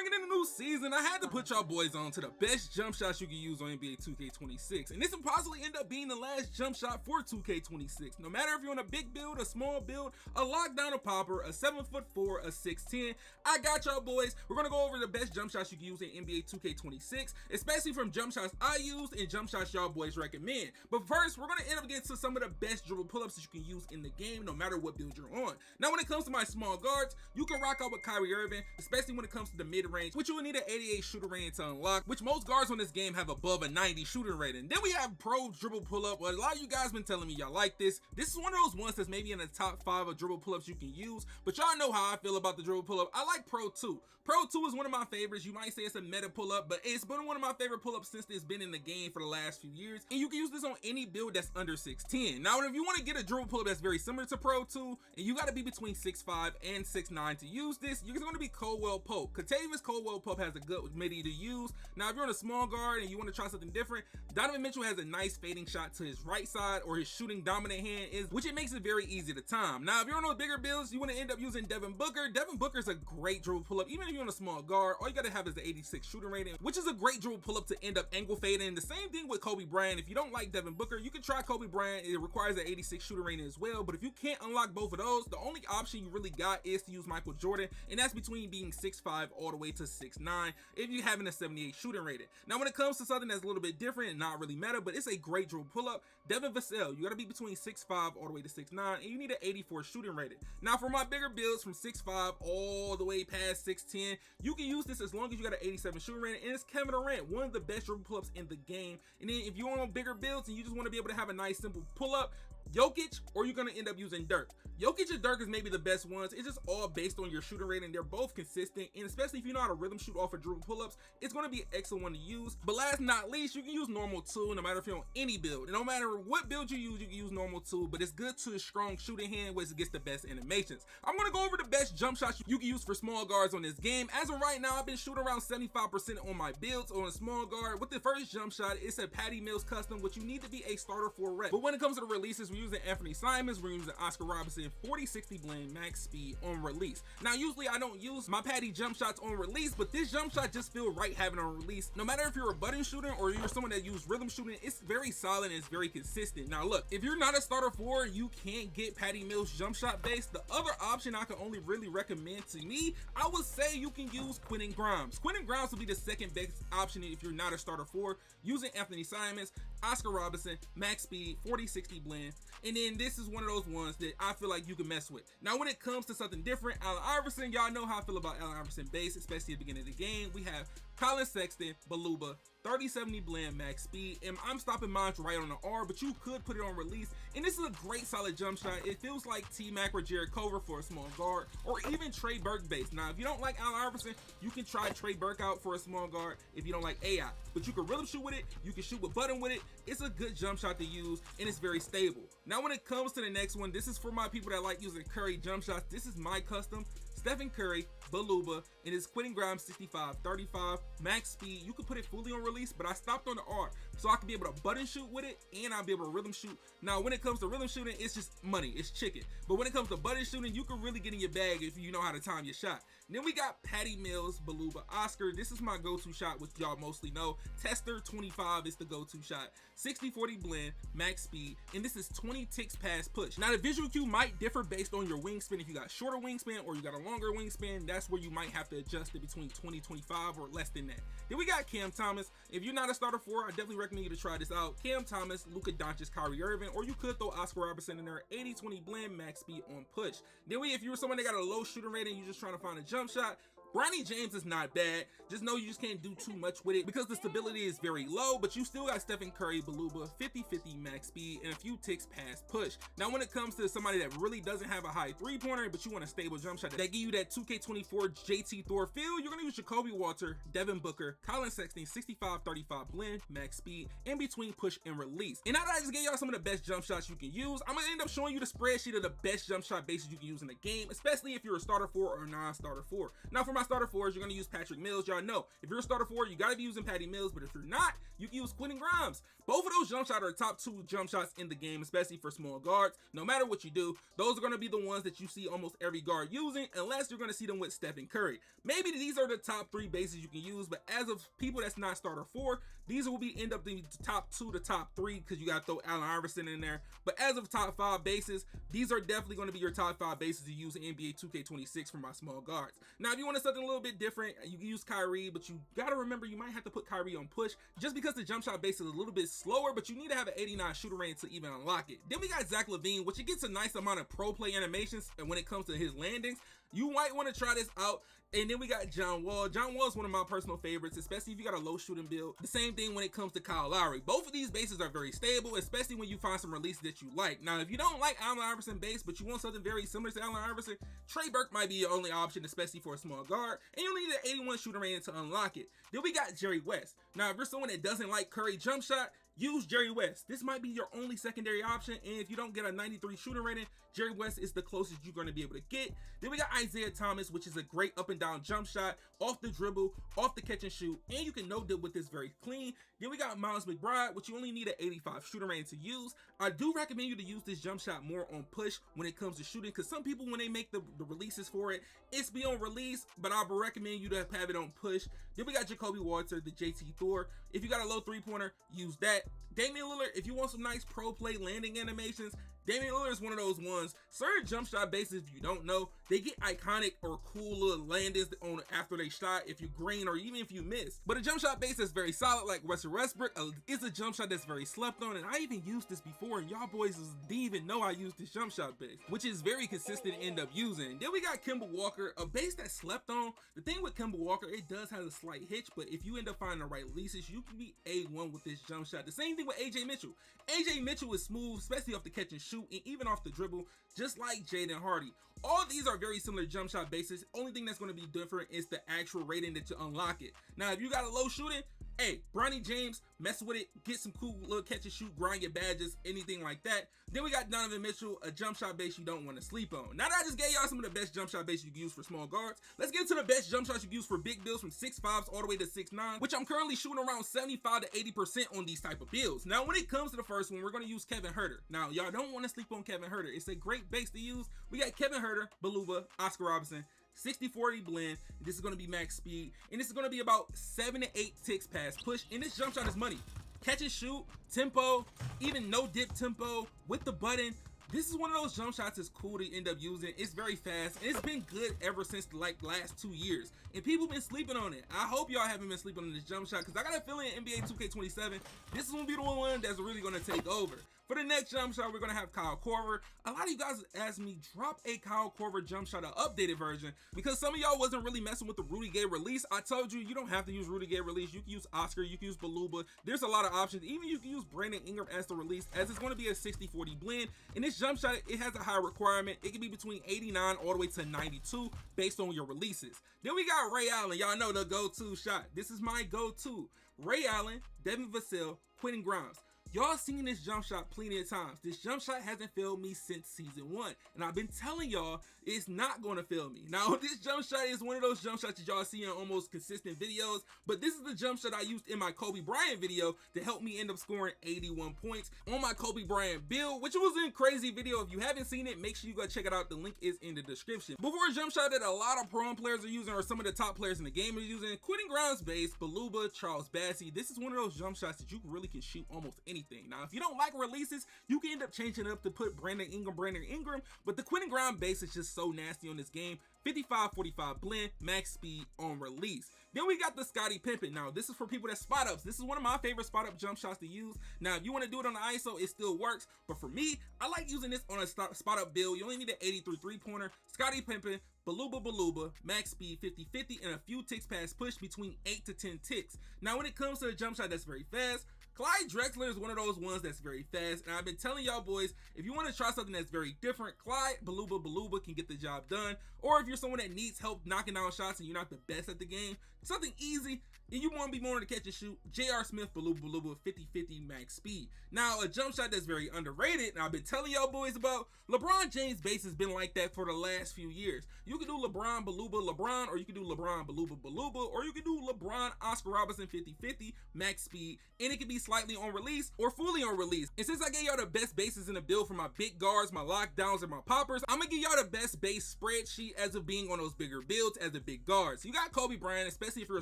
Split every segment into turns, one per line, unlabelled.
bringing in a new season, I had to put y'all boys on to the best jump shots you can use on NBA 2K26, and this will possibly end up being the last jump shot for 2K26. No matter if you're on a big build, a small build, a lockdown, a popper, a 7'4", a 6'10", I got y'all boys. We're gonna go over the best jump shots you can use in NBA 2K26, especially from jump shots I used and jump shots y'all boys recommend. But first, we're gonna end up getting to some of the best dribble pull-ups that you can use in the game, no matter what build you're on. Now, when it comes to my small guards, you can rock out with Kyrie Irving, especially when it comes to the mid-range, which you will need an 88 shooter rating to unlock, which most guards on this game have above a 90 shooting rating. Then we have pro dribble pull-up. Well, a lot of you guys been telling me y'all like this. This is one of those ones that's maybe in the top 5 of dribble pull-ups you can use, but y'all know how I feel about the dribble pull-up. I like Pro 2. Pro 2 is one of my favorites. You might say it's a meta pull-up, but it's been one of my favorite pull-ups since it's been in the game for the last few years, and you can use this on any build that's under 6'10". Now, if you want to get a dribble pull-up that's very similar to Pro 2, and you got to be between 6'5" and 6'9" to use this, you're going to be Caldwell Pope. Kentavious Caldwell Pope has a good midi to use. Now, if you're on a small guard and you want to try something different, Donovan Mitchell has a nice fading shot to his right side, or his shooting dominant hand is, which it makes it very easy to time. Now, if you're on those bigger builds, you want to end up using Devin Booker. Devin Booker is a great dribble pull-up. Even if you're on a small guard, all you got to have is the 86 shooting rating, which is a great dribble pull-up to end up angle fading. The same thing with Kobe Bryant. If you don't like Devin Booker, you can try Kobe Bryant. It requires an 86 shooting rating as well, but if you can't unlock both of those, the only option you really got is to use Michael Jordan, and that's between being 6'5" all the way to 6'9" if you're having a 78 shooting rating. Now, when it comes to something that's a little bit different and not really meta, but it's a great dribble pull-up, Devin Vassell, you got to be between 6'5" all the way to 6'9", and you need an 84 shooting rating. Now, for my bigger builds from 6'5" all the way past 6'10", you can use this as long as you got an 87 shooting rating, and it's Kevin Durant, one of the best dribble pull-ups in the game. And then if you're on bigger builds and you just want to be able to have a nice simple pull-up, Jokic, or you're going to end up using Dirk. Jokic and Dirk is maybe the best ones. It's just all based on your shooting rating. They're both consistent, and especially if you know how to rhythm shoot off of dribble pull-ups, it's going to be an excellent one to use. But last but not least, you can use normal 2 no matter if you're on any build. And no matter what build you can use normal 2, but it's good to a strong shooting hand, which gets the best animations. I'm going to go over the best jump shots you can use for small guards on this game. As of right now, I've been shooting around 75% on my builds on a small guard. With the first jump shot, it's a Patty Mills custom, which you need to be a starter for a rep. But when it comes to the releases, we're using Anthony Simons, we're using Oscar Robertson 40-60 blend max speed on release. Now, usually I don't use my Patty jump shots on release, but this jump shot just feel right having on release. No matter if you're a button shooter or you're someone that uses rhythm shooting, it's very solid and it's very consistent. Now look, if you're not a starter for, you can't get Patty Mills jump shot base. The other option I can only really recommend to me, I would say you can use Quentin Grimes. Quentin Grimes will be the second best option if you're not a starter for, using Anthony Simons, Oscar Robertson, max speed, 40-60 blend. And then this is one of those ones that I feel like you can mess with. Now, when it comes to something different, Allen Iverson, y'all know how I feel about Allen Iverson base, especially at the beginning of the game. We have Colin Sexton, Baluba, 30-70 blend max speed, and I'm stopping mine right on the R, but you could put it on release, and this is a great solid jump shot. It feels like T-Mac or Jared Culver for a small guard, or even Trey Burke base. Now, if you don't like Allen Iverson, you can try Trey Burke out for a small guard if you don't like AI, but you can rhythm shoot with it, you can shoot with button with it. It's a good jump shot to use, and it's very stable. Now, when it comes to the next one, this is for my people that like using Curry jump shots. This is my custom Stephen Curry, Baluba, and it's Quentin Grimes 65-35 max speed. You can put it fully on release, but I stopped on the R so I can be able to button shoot with it, and I'll be able to rhythm shoot. Now, when it comes to rhythm shooting, it's just money, it's chicken. But when it comes to button shooting, you can really get in your bag if you know how to time your shot. And then we got Patty Mills, Baluba, Oscar. This is my go-to shot, which y'all mostly know. Tester 25 is the go-to shot. 60-40 blend, max speed, and this is 20 ticks past push. Now, the visual cue might differ based on your wingspan. If you got shorter wingspan or you got a longer wingspan, that's where you might have to adjust it between 20-25 or less than that. Then we got Cam Thomas. If you're not a starter for, I definitely recommend you to try this out. Cam Thomas, Luka Doncic, Kyrie Irving, or you could throw Oscar Robertson in there, 80-20 blend, max speed on push. Then if you're someone that got a low shooting rating, you're just trying to find a jump shot, Bronny James is not bad. Just know you just can't do too much with it because the stability is very low, but you still got Stephen Curry, Baluba, 50-50 max speed, and a few ticks past push. Now, when it comes to somebody that really doesn't have a high three-pointer, but you want a stable jump shot that give you that 2K24 JT Thor feel, you're going to use Jacoby Walter, Devin Booker, Colin Sexton, 65-35 blend, max speed, in between push and release. And now that I just gave y'all some of the best jump shots you can use, I'm going to end up showing you the spreadsheet of the best jump shot bases you can use in the game, especially if you're a starter for or a non-starter for. Now, for my starter fours, you're gonna use Patrick Mills. Y'all know if you're a starter four, you gotta be using Patty Mills, but if you're not, you can use Quentin Grimes. Both of those jump shots are top 2 jump shots in the game, especially for small guards. No matter what you do, those are gonna be the ones that you see almost every guard using, unless you're gonna see them with Stephen Curry. Maybe these are the top 3 bases you can use, but as of people that's not starter 4, these will be end up the top 2 to top 3 because you gotta throw Allen Iverson in there. But as of top 5 bases, these are definitely going to be your top 5 bases to use in NBA 2K26 for my small guards. Now, if you want something a little bit different, you can use Kyrie, but you gotta remember you might have to put Kyrie on push just because the jump shot base is a little bit slower, but you need to have an 89 shooter range to even unlock it. Then we got Zach LaVine, which it gets a nice amount of pro play animations, and when it comes to his landings, you might want to try this out. And then we got John Wall. John Wall is one of my personal favorites, especially if you got a low shooting build. The same thing when it comes to Kyle Lowry. Both of these bases are very stable, especially when you find some releases that you like. Now, if you don't like Allen Iverson base, but you want something very similar to Allen Iverson, Trey Burke might be your only option, especially for a small guard, and you'll need an 81 shooter range to unlock it. Then we got Jerry West. Now, if you're someone that doesn't like Curry jump shot, use Jerry West. This might be your only secondary option, and if you don't get a 93 shooter rating, Jerry West is the closest you're going to be able to get. Then we got Isaiah Thomas, which is a great up and down jump shot, off the dribble, off the catch and shoot, and you can no-dip with this very clean. Then we got Miles McBride, which you only need an 85 shooter rating to use. I do recommend you to use this jump shot more on push when it comes to shooting, because some people, when they make the releases for it, it's be on release, but I would recommend you to have it on push. Then we got Jacoby Walter, the JT Thor. If you got a low three-pointer, use that. Damian Lillard, if you want some nice pro play landing animations, Damian Lillard is one of those ones. Certain jump shot bases, if you don't know, they get iconic or cool little landings on after they shot, if you green or even if you miss. But a jump shot base that's very solid, like Russell Westbrook, is a jump shot that's very slept on, and I even used this before, and y'all boys didn't even know I used this jump shot base, which is very consistent to end up using. Then we got Kemba Walker, a base that's slept on. The thing with Kemba Walker, it does have a slight hitch, but if you end up finding the right releases, you can be A1 with this jump shot. The same thing with AJ Mitchell. AJ Mitchell is smooth, especially off the catch and shoot, and even off the dribble, just like Jaden Hardy. All of these are very similar jump shot bases. Only thing that's going to be different is the actual rating that you unlock it. Now, if you got a low shooting, hey, Bronny James, mess with it, get some cool little catch and shoot, grind your badges, anything like that. Then we got Donovan Mitchell, a jump shot base you don't want to sleep on. Now that I just gave y'all some of the best jump shot bases you can use for small guards, let's get into the best jump shots you can use for big builds from 6'5s all the way to 6'9, which I'm currently shooting around 75 to 80% on these type of builds. Now, when it comes to the first one, we're going to use Kevin Huerter. Now, y'all don't want to sleep on Kevin Huerter. It's a great base to use. We got Kevin Huerter, Beluba, Oscar Robertson, 60-40 blend. This is going to be max speed, and this is going to be about 7 to 8 ticks past push, and this jump shot is money. Catch and shoot, tempo, even no dip tempo with the button. This is one of those jump shots that's cool to end up using. It's very fast, and it's been good ever since the last 2 years, and people been sleeping on it. I hope y'all haven't been sleeping on this jump shot, because I got a feeling in NBA 2K27 this is gonna be the one that's really gonna take over. For the next jump shot, we're gonna have Kyle Korver. A lot of you guys asked me drop a Kyle Korver jump shot, an updated version, because some of y'all wasn't really messing with the Rudy Gay release. I told you, you don't have to use Rudy Gay release. You can use Oscar, you can use Beluba. There's a lot of options. Even you can use Brandon Ingram as the release, as it's going to be a 60-40 blend. And this jump shot, it has a high requirement. It can be between 89 all the way to 92 based on your releases. Then we got Ray Allen. Y'all know the go-to shot. This is my go-to. Ray Allen, Devin Vassell, Quentin Grimes. Y'all seen this jump shot plenty of times. This jump shot hasn't failed me since season 1, and I've been telling y'all it's not going to fail me. Now, this jump shot is one of those jump shots that y'all see in almost consistent videos, but this is the jump shot I used in my Kobe Bryant video to help me end up scoring 81 points on my Kobe Bryant build, which was a crazy video. If you haven't seen it, make sure you go check it out. The link is in the description. Before a jump shot that a lot of pro players are using, or some of the top players in the game are using, Quentin Grimes base, Beluba, Charles Bassey. This is one of those jump shots that you really can shoot almost anything. Now, if you don't like releases, you can end up changing it up to put Brandon Ingram, but the Quentin Grimes base is just so nasty on this game. 55-45 blend, max speed on release. Then we got the Scottie Pippen. Now, this is for people that spot ups. This is one of my favorite spot up jump shots to use. Now, if you want to do it on the ISO, it still works, but for me, I like using this on a spot up build. You only need an 83 3-pointer. Scottie Pippen, Beluba, max speed 50-50, and a few ticks past push between 8 to 10 ticks. Now, when it comes to a jump shot that's very fast, Clyde Drexler is one of those ones that's very fast, and I've been telling y'all boys, if you want to try something that's very different, Clyde Baluba can get the job done. Or if you're someone that needs help knocking down shots and you're not the best at the game, something easy, and you want to be more in the catch and shoot, J.R. Smith Baluba 50-50 max speed. Now, a jump shot that's very underrated, and I've been telling y'all boys about, LeBron James' base has been like that for the last few years. You can do LeBron Baluba LeBron, or you can do LeBron Baluba, or you can do LeBron Oscar Robertson 50-50 max speed, and it can be slightly on release or fully on release. And since I gave y'all the best bases in the build for my big guards, my lockdowns, and my poppers, I'm gonna give y'all the best base spreadsheet as of being on those bigger builds as a big guards. You got Kobe Bryant, especially if you're a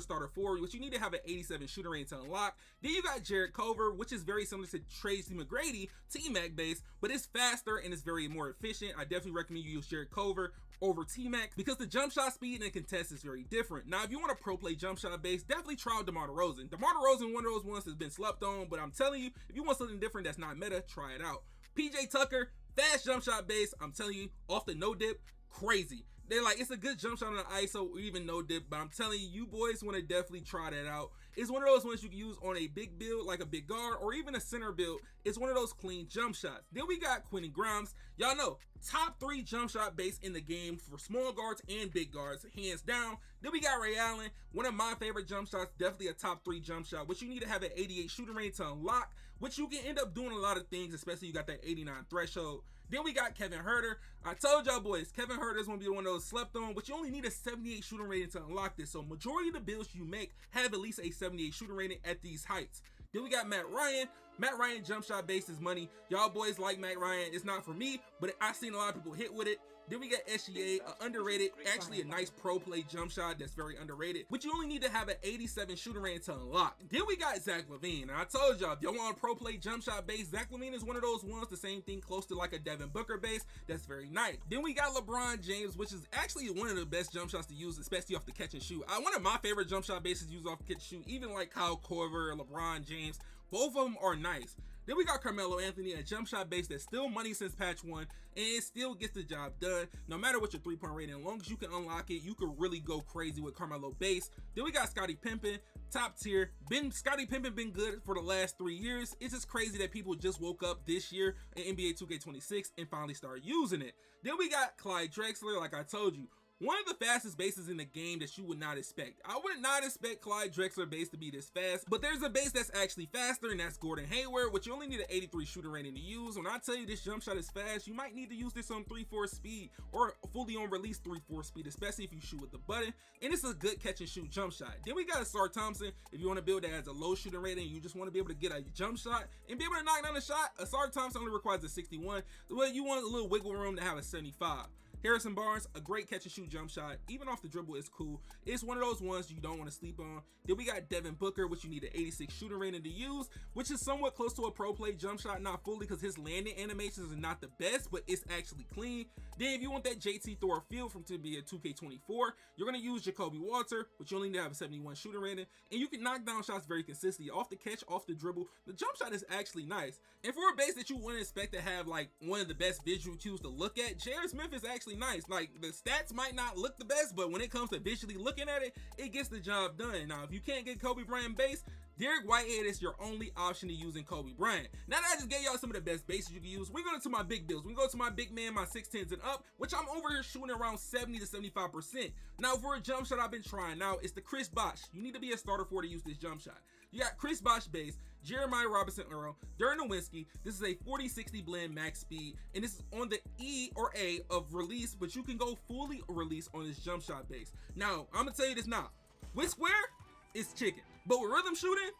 starter forward, which you need to have an 87 shooting range to unlock. Then you got Jared Culver, which is very similar to Tracy McGrady T-Mac base, but it's faster and it's very more efficient. I definitely recommend you use Jared Culver over T-Mac because the jump shot speed and contest is very different. Now, if you want a pro play jump shot base, definitely try out DeMar DeRozan. DeMar DeRozan, one of those ones that's been slept on, but I'm telling you, if you want something different that's not meta, try it out. PJ Tucker, fast jump shot base, I'm telling you, off the no dip, crazy. They're like, it's a good jump shot on the ISO or even no dip, but I'm telling you, you boys want to definitely try that out. It's one of those ones you can use on a big build, like a big guard, or even a center build. It's one of those clean jump shots. Then we got Quentin Grimes. Y'all know, top 3 jump shot base in the game for small guards and big guards, hands down. Then we got Ray Allen, one of my favorite jump shots, definitely a top 3 jump shot, which you need to have an 88 shooting range to unlock, which you can end up doing a lot of things, especially you got that 89 threshold. Then we got Kevin Huerter. I told y'all boys, Kevin Huerter is going to be one of those slept on, but you only need a 78 shooting rating to unlock this. So majority of the builds you make have at least a 78 shooting rating at these heights. Then we got Matt Ryan. Matt Ryan jump shot base is money. Y'all boys like Matt Ryan. It's not for me, but I've seen a lot of people hit with it. Then we got SGA, underrated, actually a nice pro play jump shot that's very underrated, but you only need to have an 87 shooting range to unlock. Then we got Zach LaVine, and I told y'all, if y'all want a pro play jump shot base, Zach LaVine is one of those ones, the same thing, close to like a Devin Booker base, that's very nice. Then we got LeBron James, which is actually one of the best jump shots to use, especially off the catch and shoot. One of my favorite jump shot bases used off the catch and shoot, even like Kyle Korver or LeBron James, both of them are nice. Then we got Carmelo Anthony, a jump shot base that's still money since patch 1, and it still gets the job done. No matter what your 3-point rating, as long as you can unlock it, you could really go crazy with Carmelo base. Then we got Scottie Pippen, top tier. Scottie Pippen been good for the last 3 years. It's just crazy that people just woke up this year in NBA 2K26 and finally started using it. Then we got Clyde Drexler, like I told you, one of the fastest bases in the game that you would not expect. I would not expect Clyde Drexler base to be this fast, but there's a base that's actually faster, and that's Gordon Hayward, which you only need an 83 shooting rating to use. When I tell you this jump shot is fast, you might need to use this on 3-4 speed or fully on release 3-4 speed, especially if you shoot with the button, and it's a good catch and shoot jump shot. Then we got Asar Thompson. If you want to build that as a low shooting rating, you just want to be able to get a jump shot and be able to knock down a shot, Asar Thompson only requires a 61, but you want a little wiggle room to have a 75. Harrison Barnes, a great catch and shoot jump shot, even off the dribble is cool. It's one of those ones you don't want to sleep on. Then we got Devin Booker, which you need an 86 shooting rating to use, which is somewhat close to a pro play jump shot, not fully because his landing animations are not the best, but it's actually clean. Then if you want that JT Thor field from to be a 2K24, you're going to use Jacoby Walter, which you only need to have a 71 shooting rating, and you can knock down shots very consistently off the catch, off the dribble. The jump shot is actually nice. And for a base that you wouldn't expect to have like one of the best visual cues to look at, J.R. Smith is actually nice. Like, the stats might not look the best, but when it comes to visually looking at it, it gets the job done. Now, if you can't get Kobe Bryant base, Derek Whitehead is your only option to using Kobe Bryant. Now that I just gave y'all some of the best bases you can use, we're going to my big builds. We go to my big man, my 6'10s and up, which I'm over here shooting around 70 to 75%. Now for a jump shot I've been trying now, it's the Chris Bosh. You need to be a starter for to use this jump shot. You got Chris Bosh base, Jeremiah Robinson Earl, Dirk Nowitzki. This is a 40-60 blend max speed, and this is on the E or A of release, but you can go fully release on this jump shot base. Now, I'm gonna tell you this now. With square, it's chicken. But with rhythm shooting,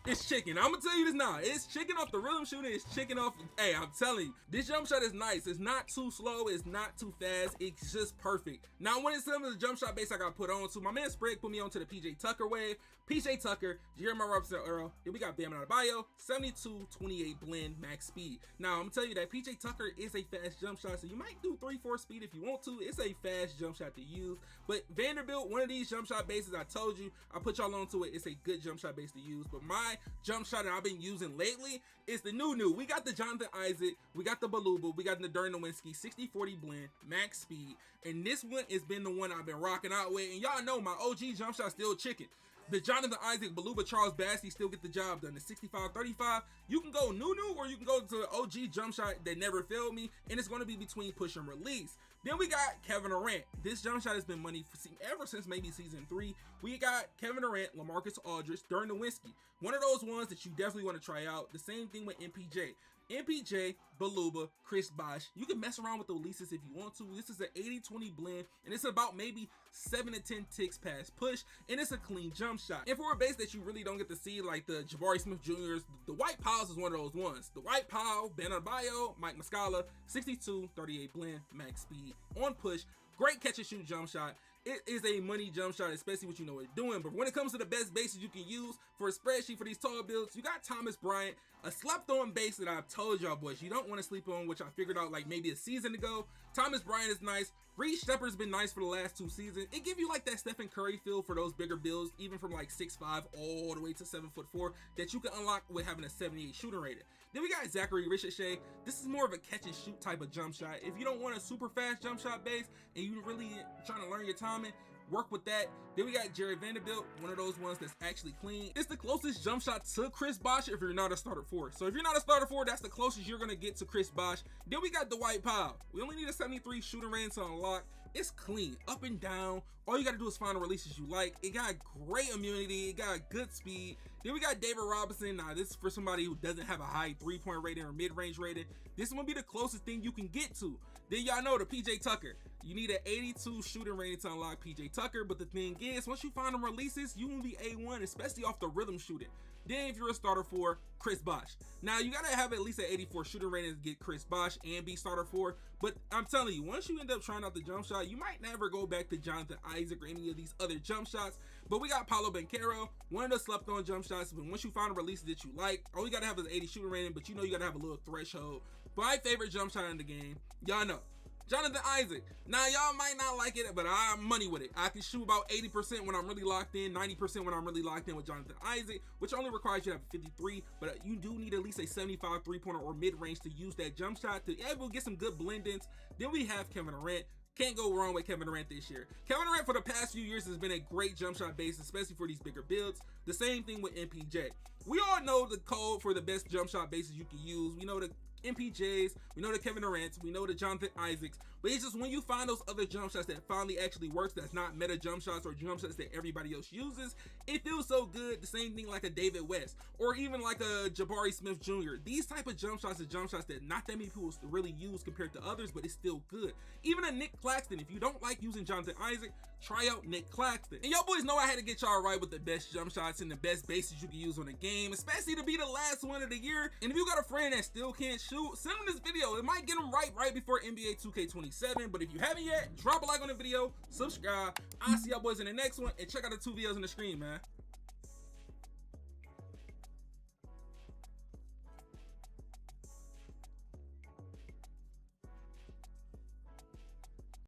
it's chicken. I'm gonna tell you this now. It's chicken off the rhythm shooting. It's chicken off. Hey, I'm telling you, this jump shot is nice. It's not too slow. It's not too fast. It's just perfect. Now, when it's some of the jump shot base I got put on to, my man Sprague put me onto the PJ Tucker wave. PJ Tucker, Jeremiah Robinson Earl. Then we got Bam Adebayo, 72-28 blend max speed. Now, I'm gonna tell you that PJ Tucker is a fast jump shot, so you might do 3-4 speed if you want to. It's a fast jump shot to use. But Vanderbilt, one of these jump shot bases, I told you, I put y'all onto it. It's a good jump shot base to use. But my jump shot that I've been using lately is the new. We got the Jonathan Isaac, we got the Baluba, we got the Dirk Nowitzki 60-40 blend max speed, and this one has been the one I've been rocking out with. And y'all know my OG jump shot still chicken. The Jonathan Isaac, Beluba, Charles Bassey still get the job done. The 65-35, you can go Nunu or you can go to OG jump shot that never failed me, and it's going to be between push and release. Then we got Kevin Durant. This jump shot has been money ever since maybe season 3. We got Kevin Durant, LaMarcus Aldridge, Dirk Nowitzki. One of those ones that you definitely want to try out. The same thing with MPJ. MPJ, Beluba, Chris Bosh. You can mess around with the releases if you want to. This is an 80-20 blend, and it's about maybe 7 to 10 ticks past push, and it's a clean jump shot. And for a base that you really don't get to see, like the Jabari Smith Jr.'s, the White Piles is one of those ones. The White Pile, Ben Adebayo, Mike Muscala, 62-38 blend, max speed, on push, great catch and shoot jump shot. It is a money jump shot, especially what you know what you're doing. But when it comes to the best bases you can use for a spreadsheet for these tall builds, you got Thomas Bryant, a slept on base that I've told y'all boys you don't want to sleep on, which I figured out like maybe a season ago. Thomas Bryant is nice. Reed Shepard's been nice for the last 2 seasons. It give you like that Stephen Curry feel for those bigger builds, even from like 6'5" all the way to 7'4", that you can unlock with having a 78 shooting rating. Then we got Zachary Ricochet. This is more of a catch and shoot type of jump shot. If you don't want a super fast jump shot base and you really trying to learn your timing, work with that. Then we got Jerry Vanderbilt, one of those ones that's actually clean. It's the closest jump shot to Chris Bosh if you're not a starter 4. So if you're not a starter 4, that's the closest you're gonna get to Chris Bosh. Then we got Dwight Powell. We only need a 73 shooting rating to unlock. It's clean, up and down. All you gotta do is find the releases you like. It got great immunity, it got good speed. Then we got David Robinson. Now this is for somebody who doesn't have a high 3-point rating or mid-range rating. This is gonna be the closest thing you can get to. Then y'all know the PJ Tucker. You need an 82 shooting rating to unlock PJ Tucker, but the thing is, once you find them releases, you will be A1, especially off the rhythm shooting. Then if you're a starter 4, Chris Bosh. Now you gotta have at least an 84 shooting rating to get Chris Bosh and be starter 4, but I'm telling you, once you end up trying out the jump shot, you might never go back to Jonathan Isaac or any of these other jump shots. But we got Paolo Banchero, one of the slept on jump shots, but once you find a release that you like, all you gotta have is an 80 shooting rating, but you know you gotta have a little threshold. But my favorite jump shot in the game, y'all know, Jonathan Isaac. Now y'all might not like it, but I'm money with it. I can shoot about 80% when I'm really locked in, 90% when I'm really locked in with Jonathan Isaac, which only requires you to have a 53, but you do need at least a 75 3-pointer or mid-range to use that jump shot to able to get some good blend-ins. Then we have Kevin Durant. Can't go wrong with Kevin Durant this year. Kevin Durant for the past few years has been a great jump shot base, especially for these bigger builds. The same thing with MPJ. We all know the code for the best jump shot bases you can use. We know the MPJs, we know the Kevin Durants, we know the Jonathan Isaacs, but it's just when you find those other jump shots that finally actually works, that's not meta jump shots or jump shots that everybody else uses, it feels so good. The same thing like a David West or even like a Jabari Smith Jr. These type of jump shots are jump shots that not that many people really use compared to others, but it's still good. Even a Nick Claxton, if you don't like using Jonathan Isaac, try out Nick Claxton. And y'all boys know I had to get y'all right with the best jump shots and the best bases you can use on a game, especially to be the last one of the year. And if you got a friend that still can't shoot, send them this video. It might get them right before NBA 2K27. But if you haven't yet, drop a like on the video, subscribe. I'll see y'all boys in the next one, and check out the 2 videos on the screen, man.